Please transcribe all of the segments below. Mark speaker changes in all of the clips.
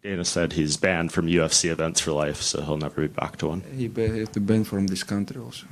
Speaker 1: Dana said he's banned from UFC events for life, so he'll never be back to one.
Speaker 2: He has to ban from this country also.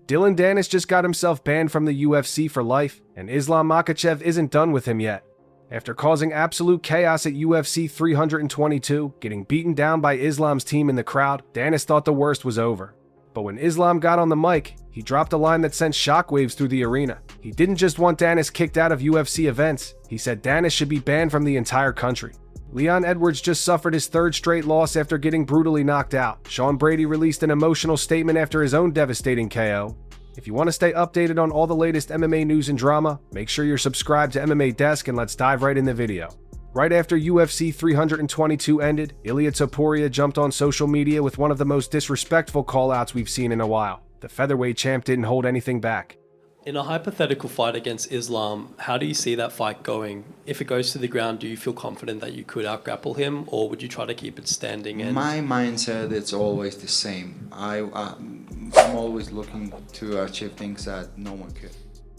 Speaker 3: Dillon Danis just got himself banned from the UFC for life, and Islam Makhachev isn't done with him yet. After causing absolute chaos at UFC 322, getting beaten down by Islam's team in the crowd, Danis thought the worst was over. But when Islam got on the mic, he dropped a line that sent shockwaves through the arena. He didn't just want Danis kicked out of UFC events, he said Danis should be banned from the entire country. Leon Edwards just suffered his third straight loss after getting brutally knocked out. Sean Brady released an emotional statement after his own devastating KO. If you want to stay updated on all the latest MMA news and drama, make sure you're subscribed to MMA Desk and let's dive right in the video. Right after UFC 322 ended, Ilia Topuria jumped on social media with one of the most disrespectful callouts we've seen in a while. The featherweight champ didn't hold anything back.
Speaker 4: In a hypothetical fight against Islam, how do you see that fight going? If it goes to the ground, do you feel confident that you could out-grapple him, or would you try to keep it standing? And
Speaker 2: My mindset is always the same. I'm always looking to achieve things that no one could.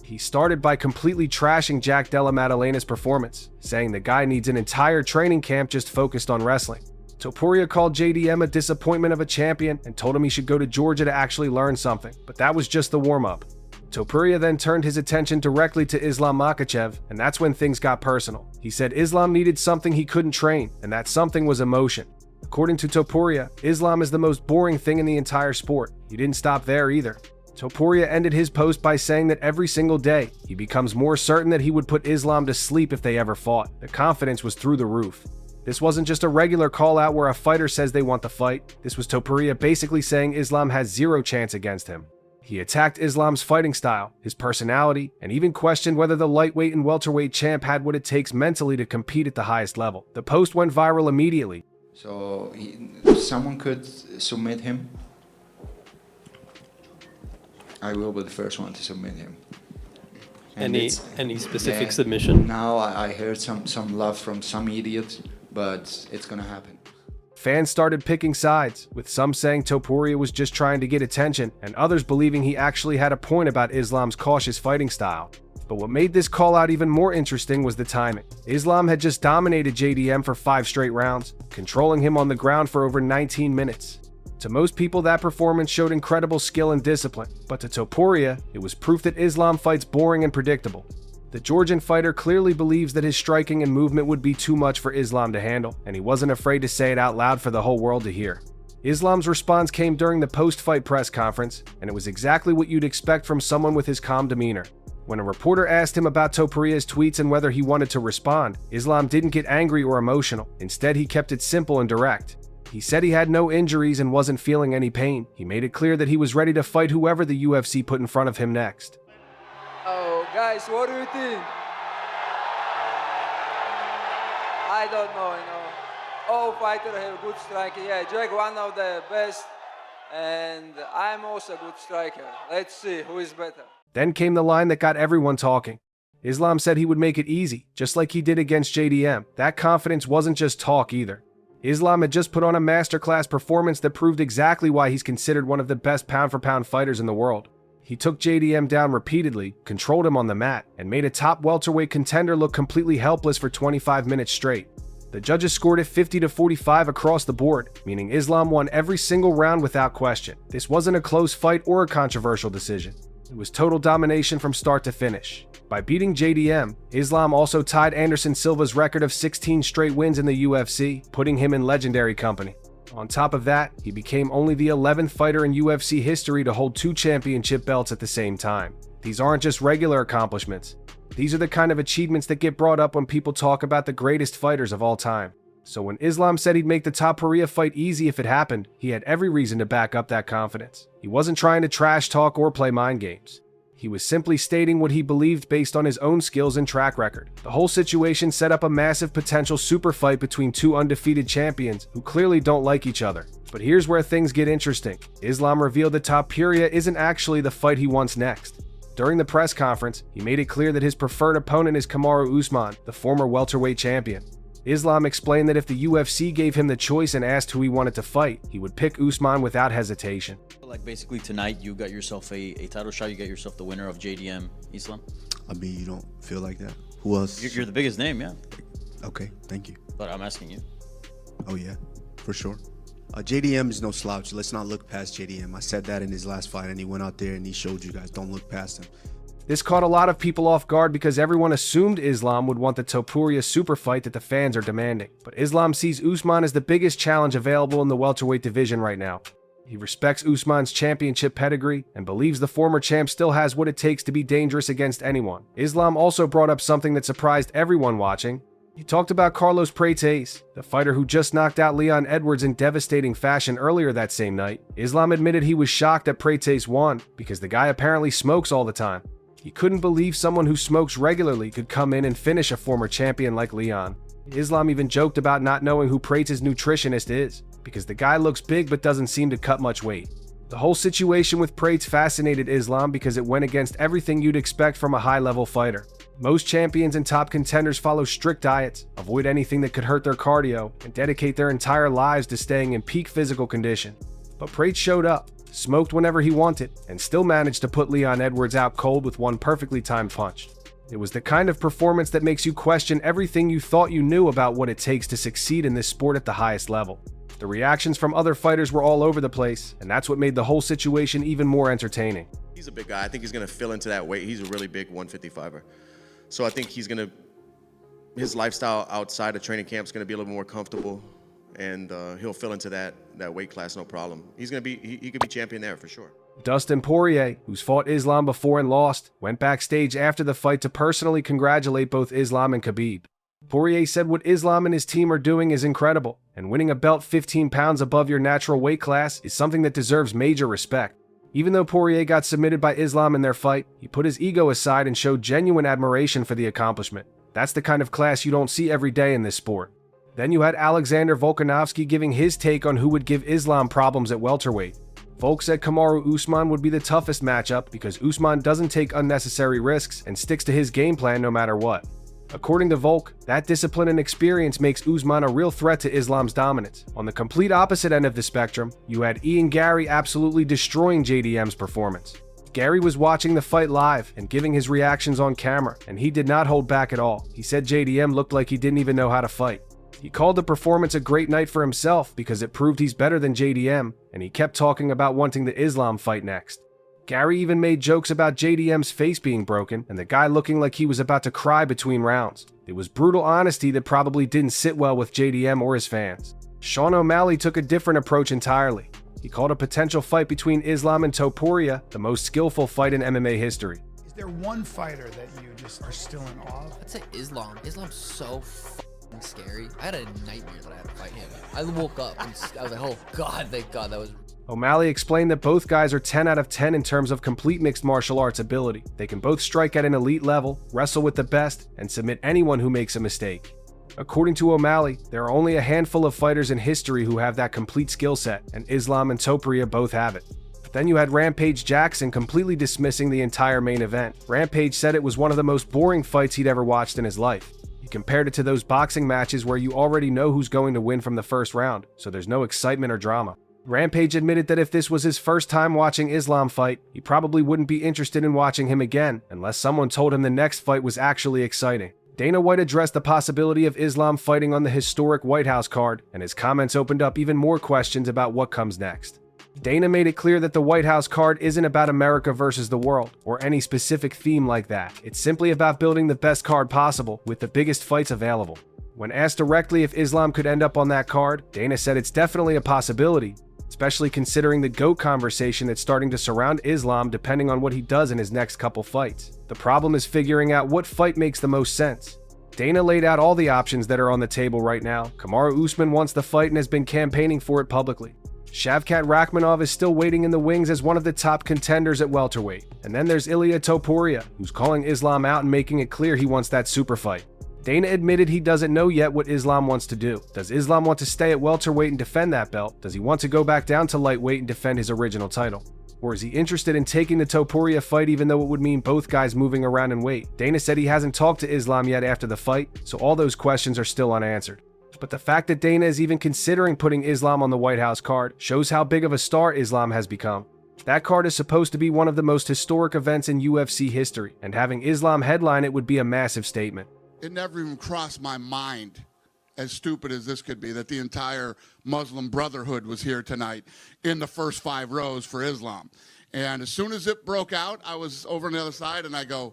Speaker 3: He started by completely trashing Jack Della Maddalena's performance, saying the guy needs an entire training camp just focused on wrestling. Topuria called JDM a disappointment of a champion and told him he should go to Georgia to actually learn something, but that was just the warm-up. Topuria then turned his attention directly to Islam Makhachev, and that's when things got personal. He said Islam needed something he couldn't train, and that something was emotion. According to Topuria, Islam is the most boring thing in the entire sport. He didn't stop there either. Topuria ended his post by saying that every single day, he becomes more certain that he would put Islam to sleep if they ever fought. The confidence was through the roof. This wasn't just a regular call-out where a fighter says they want the fight. This was Topuria basically saying Islam has zero chance against him. He attacked Islam's fighting style, his personality, and even questioned whether the lightweight and welterweight champ had what it takes mentally to compete at the highest level. The post went viral immediately.
Speaker 2: So someone could submit him. I will be the first one to submit him. And
Speaker 4: any specific submission?
Speaker 2: Now I heard some love from some idiots, but it's gonna happen.
Speaker 3: Fans started picking sides, with some saying Topuria was just trying to get attention, and others believing he actually had a point about Islam's cautious fighting style. But what made this call-out even more interesting was the timing. Islam had just dominated JDM for 5 straight rounds, controlling him on the ground for over 19 minutes. To most people, that performance showed incredible skill and discipline, but to Topuria, it was proof that Islam fights boring and predictable. The Georgian fighter clearly believes that his striking and movement would be too much for Islam to handle, and he wasn't afraid to say it out loud for the whole world to hear. Islam's response came during the post-fight press conference, and it was exactly what you'd expect from someone with his calm demeanor. When a reporter asked him about Topuria's tweets and whether he wanted to respond, Islam didn't get angry or emotional. Instead, he kept it simple and direct. He said he had no injuries and wasn't feeling any pain. He made it clear that he was ready to fight whoever the UFC put in front of him next.
Speaker 5: Oh, guys, what do you think? I don't know, All fighters have good striking. Yeah, Jack one of the best, and I'm also a good striker. Let's see who is better.
Speaker 3: Then came the line that got everyone talking. Islam said he would make it easy, just like he did against JDM. That confidence wasn't just talk either. Islam had just put on a masterclass performance that proved exactly why he's considered one of the best pound-for-pound fighters in the world. He took JDM down repeatedly, controlled him on the mat, and made a top welterweight contender look completely helpless for 25 minutes straight. The judges scored it 50-45 across the board, meaning Islam won every single round without question. This wasn't a close fight or a controversial decision. It was total domination from start to finish. By beating JDM, Islam also tied Anderson Silva's record of 16 straight wins in the UFC, putting him in legendary company. On top of that, he became only the 11th fighter in UFC history to hold 2 championship belts at the same time. These aren't just regular accomplishments. These are the kind of achievements that get brought up when people talk about the greatest fighters of all time. So when Islam said he'd make the Topuria fight easy if it happened, he had every reason to back up that confidence. He wasn't trying to trash talk or play mind games. He was simply stating what he believed based on his own skills and track record. The whole situation set up a massive potential super fight between 2 undefeated champions who clearly don't like each other. But here's where things get interesting. Islam revealed that Topuria isn't actually the fight he wants next. During the press conference, he made it clear that his preferred opponent is Kamaru Usman, the former welterweight champion. Islam explained that if the UFC gave him the choice and asked who he wanted to fight, he would pick Usman without hesitation.
Speaker 6: Like basically tonight you got yourself a title shot, you got yourself the winner of JDM, Islam?
Speaker 7: I mean, you don't feel like that? Who else?
Speaker 6: You're the biggest name, yeah.
Speaker 7: Okay, thank you.
Speaker 6: But I'm asking you.
Speaker 7: Oh yeah, for sure. JDM is no slouch. Let's not look past JDM. I said that in his last fight, and he went out there and he showed you guys, don't look past him.
Speaker 3: This caught a lot of people off guard because everyone assumed Islam would want the Topuria super fight that the fans are demanding. But Islam sees Usman as the biggest challenge available in the welterweight division right now. He respects Usman's championship pedigree and believes the former champ still has what it takes to be dangerous against anyone. Islam also brought up something that surprised everyone watching. He talked about Carlos Prates, the fighter who just knocked out Leon Edwards in devastating fashion earlier that same night. Islam admitted he was shocked that Prates won because the guy apparently smokes all the time. He couldn't believe someone who smokes regularly could come in and finish a former champion like Leon. Islam even joked about not knowing who Prates' nutritionist is, because the guy looks big but doesn't seem to cut much weight. The whole situation with Prates fascinated Islam because it went against everything you'd expect from a high-level fighter. Most champions and top contenders follow strict diets, avoid anything that could hurt their cardio, and dedicate their entire lives to staying in peak physical condition. But Prates showed up, smoked whenever he wanted, and still managed to put Leon Edwards out cold with one perfectly timed punch. It was the kind of performance that makes you question everything you thought you knew about what it takes to succeed in this sport at the highest level. The reactions from other fighters were all over the place, and that's what made the whole situation even more entertaining.
Speaker 8: He's a big guy. I think he's going to fill into that weight. He's a really big 155er. So I think his lifestyle outside of training camp is going to be a little more comfortable, and he'll fill into that weight class no problem. He could be champion there for sure.
Speaker 3: Dustin Poirier, who's fought Islam before and lost, went backstage after the fight to personally congratulate both Islam and Khabib. Poirier said what Islam and his team are doing is incredible, and winning a belt 15 pounds above your natural weight class is something that deserves major respect. Even though Poirier got submitted by Islam in their fight, he put his ego aside and showed genuine admiration for the accomplishment. That's the kind of class you don't see every day in this sport. Then you had Alexander Volkanovski giving his take on who would give Islam problems at welterweight. Volk said Kamaru Usman would be the toughest matchup because Usman doesn't take unnecessary risks and sticks to his game plan no matter what. According to Volk, that discipline and experience makes Usman a real threat to Islam's dominance. On the complete opposite end of the spectrum, you had Ian Gary absolutely destroying JDM's performance. Gary was watching the fight live and giving his reactions on camera, and he did not hold back at all. He said JDM looked like he didn't even know how to fight. He called the performance a great night for himself because it proved he's better than JDM, and he kept talking about wanting the Islam fight next. Gary even made jokes about JDM's face being broken and the guy looking like he was about to cry between rounds. It was brutal honesty that probably didn't sit well with JDM or his fans. Sean O'Malley took a different approach entirely. He called a potential fight between Islam and Topuria the most skillful fight in MMA history.
Speaker 9: Is there one fighter that you just are still in awe of?
Speaker 10: I'd say Islam. Islam's so scary. I had a nightmare that I had to fight him. I woke up and I was like, oh God, thank God that was...
Speaker 3: O'Malley explained that both guys are 10 out of 10 in terms of complete mixed martial arts ability. They can both strike at an elite level, wrestle with the best, and submit anyone who makes a mistake. According to O'Malley, there are only a handful of fighters in history who have that complete skill set, and Islam and Topuria both have it. But then you had Rampage Jackson completely dismissing the entire main event. Rampage said it was one of the most boring fights he'd ever watched in his life. He compared it to those boxing matches where you already know who's going to win from the first round, so there's no excitement or drama. Rampage admitted that if this was his first time watching Islam fight, he probably wouldn't be interested in watching him again unless someone told him the next fight was actually exciting. Dana White addressed the possibility of Islam fighting on the historic White House card, and his comments opened up even more questions about what comes next. Dana made it clear that the White House card isn't about America versus the world, or any specific theme like that. It's simply about building the best card possible with the biggest fights available. When asked directly if Islam could end up on that card, Dana said it's definitely a possibility, especially considering the GOAT conversation that's starting to surround Islam depending on what he does in his next couple fights. The problem is figuring out what fight makes the most sense. Dana laid out all the options that are on the table right now. Kamaru Usman wants the fight and has been campaigning for it publicly. Shavkat Rakhmonov is still waiting in the wings as one of the top contenders at welterweight. And then there's Ilia Topuria, who's calling Islam out and making it clear he wants that super fight. Dana admitted he doesn't know yet what Islam wants to do. Does Islam want to stay at welterweight and defend that belt? Does he want to go back down to lightweight and defend his original title? Or is he interested in taking the Topuria fight even though it would mean both guys moving around in weight? Dana said he hasn't talked to Islam yet after the fight, so all those questions are still unanswered. But the fact that Dana is even considering putting Islam on the White House card shows how big of a star Islam has become. That card is supposed to be one of the most historic events in UFC history, and having Islam headline it would be a massive statement.
Speaker 11: It never even crossed my mind as stupid as this could be, that the entire Muslim Brotherhood was here tonight in the first 5 rows for Islam. And as soon as it broke out, I was over on the other side and I go,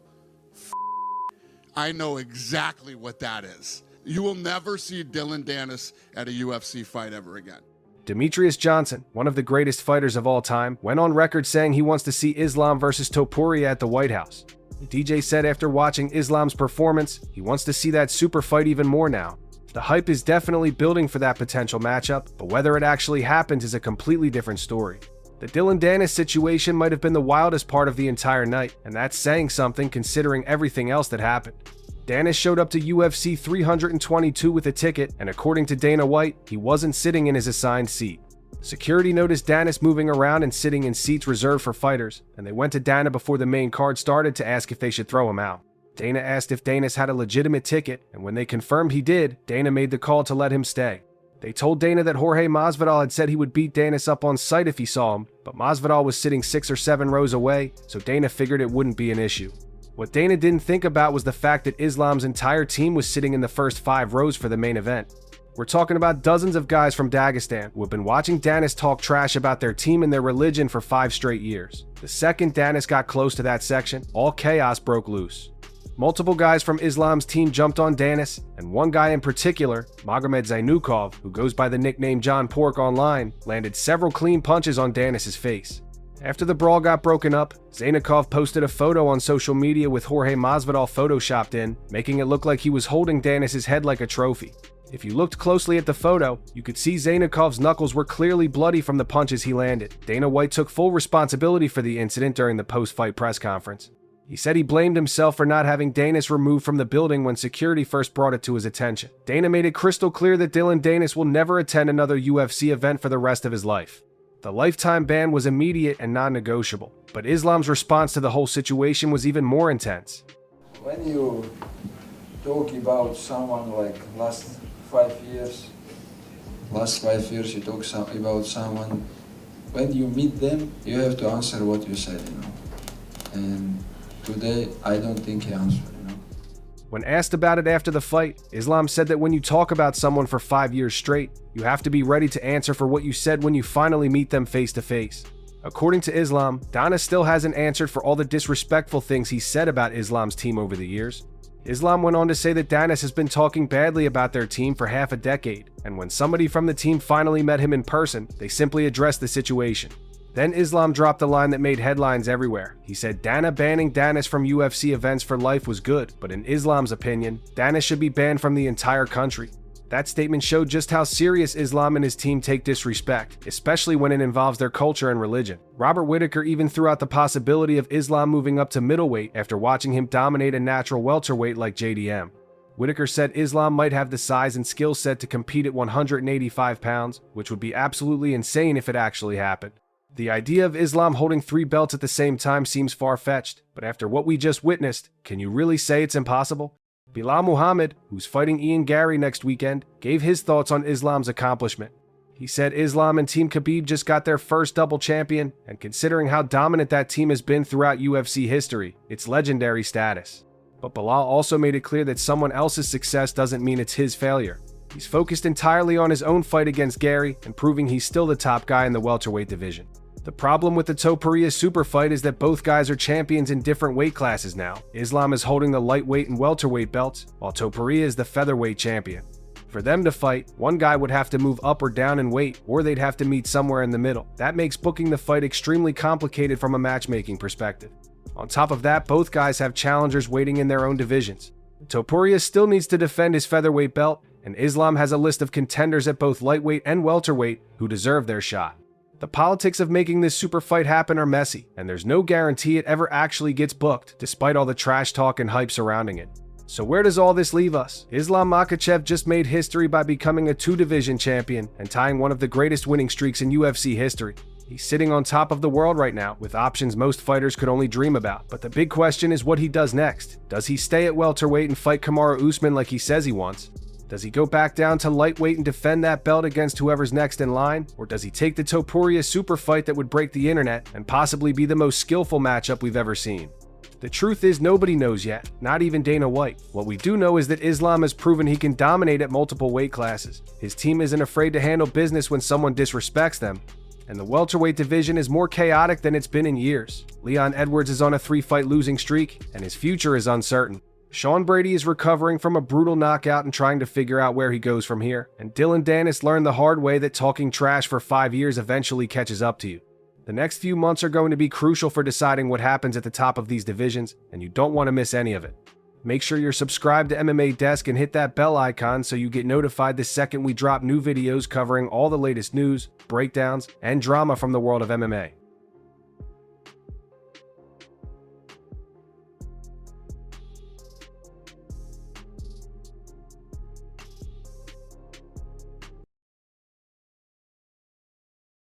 Speaker 11: I know exactly what that is. You will never see Dillon Danis at a UFC fight ever again.
Speaker 3: Demetrius Johnson, one of the greatest fighters of all time, went on record saying he wants to see Islam versus Topuria at the White House. DJ said after watching Islam's performance, he wants to see that super fight even more now. The hype is definitely building for that potential matchup, but whether it actually happens is a completely different story. The Dillon Danis situation might have been the wildest part of the entire night, and that's saying something considering everything else that happened. Danis showed up to UFC 322 with a ticket, and according to Dana White, he wasn't sitting in his assigned seat. Security noticed Danis moving around and sitting in seats reserved for fighters, and they went to Dana before the main card started to ask if they should throw him out. Dana asked if Danis had a legitimate ticket, and when they confirmed he did, Dana made the call to let him stay. They told Dana that Jorge Masvidal had said he would beat Danis up on sight if he saw him, but Masvidal was sitting 6 or 7 rows away, so Dana figured it wouldn't be an issue. What Dana didn't think about was the fact that Islam's entire team was sitting in the first 5 rows for the main event. We're talking about dozens of guys from Dagestan who have been watching Danis talk trash about their team and their religion for 5 straight years. The second Danis got close to that section, all chaos broke loose. Multiple guys from Islam's team jumped on Danis, and one guy in particular, Magomed Zainukov, who goes by the nickname John Pork online, landed several clean punches on Danis' face. After the brawl got broken up, Zainukov posted a photo on social media with Jorge Masvidal photoshopped in, making it look like he was holding Danis' head like a trophy. If you looked closely at the photo, you could see Zainukov's knuckles were clearly bloody from the punches he landed. Dana White took full responsibility for the incident during the post-fight press conference. He said he blamed himself for not having Danis removed from the building when security first brought it to his attention. Dana made it crystal clear that Dillon Danis will never attend another UFC event for the rest of his life. The lifetime ban was immediate and non-negotiable, but Islam's response to the whole situation was even more intense.
Speaker 5: When you talk about someone like last 5 years you talk about someone, when you meet them, you have to answer what you said, And today, I don't think he answered,
Speaker 3: When asked about it after the fight, Islam said that when you talk about someone for 5 years straight, you have to be ready to answer for what you said when you finally meet them face to face. According to Islam, Danis still hasn't answered for all the disrespectful things he said about Islam's team over the years. Islam went on to say that Danis has been talking badly about their team for half a decade, and when somebody from the team finally met him in person, they simply addressed the situation. Then Islam dropped a line that made headlines everywhere. He said Dana banning Danis from UFC events for life was good, but in Islam's opinion, Danis should be banned from the entire country. That statement showed just how serious Islam and his team take disrespect, especially when it involves their culture and religion. Robert Whittaker even threw out the possibility of Islam moving up to middleweight after watching him dominate a natural welterweight like JDM. Whittaker said Islam might have the size and skill set to compete at 185 pounds, which would be absolutely insane if it actually happened. The idea of Islam holding 3 belts at the same time seems far-fetched, but after what we just witnessed, can you really say it's impossible? Bilal Muhammad, who's fighting Ian Gary next weekend, gave his thoughts on Islam's accomplishment. He said Islam and Team Khabib just got their first double champion, and considering how dominant that team has been throughout UFC history, it's legendary status. But Bilal also made it clear that someone else's success doesn't mean it's his failure. He's focused entirely on his own fight against Gary and proving he's still the top guy in the welterweight division. The problem with the Topuria super fight is that both guys are champions in different weight classes now. Islam is holding the lightweight and welterweight belts, while Topuria is the featherweight champion. For them to fight, one guy would have to move up or down in weight, or they'd have to meet somewhere in the middle. That makes booking the fight extremely complicated from a matchmaking perspective. On top of that, both guys have challengers waiting in their own divisions. Topuria still needs to defend his featherweight belt, and Islam has a list of contenders at both lightweight and welterweight who deserve their shot. The politics of making this super fight happen are messy, and there's no guarantee it ever actually gets booked, despite all the trash talk and hype surrounding it. So where does all this leave us? Islam Makhachev just made history by becoming a 2-division champion and tying one of the greatest winning streaks in UFC history. He's sitting on top of the world right now, with options most fighters could only dream about. But the big question is what he does next. Does he stay at welterweight and fight Kamaru Usman like he says he wants? Does he go back down to lightweight and defend that belt against whoever's next in line? Or does he take the Topuria super fight that would break the internet and possibly be the most skillful matchup we've ever seen? The truth is nobody knows yet, not even Dana White. What we do know is that Islam has proven he can dominate at multiple weight classes. His team isn't afraid to handle business when someone disrespects them. And the welterweight division is more chaotic than it's been in years. Leon Edwards is on a 3-fight losing streak, and his future is uncertain. Sean Brady is recovering from a brutal knockout and trying to figure out where he goes from here. And Dillon Danis learned the hard way that talking trash for 5 years eventually catches up to you. The next few months are going to be crucial for deciding what happens at the top of these divisions, and you don't want to miss any of it. Make sure you're subscribed to MMA Desk and hit that bell icon so you get notified the second we drop new videos covering all the latest news, breakdowns, and drama from the world of MMA.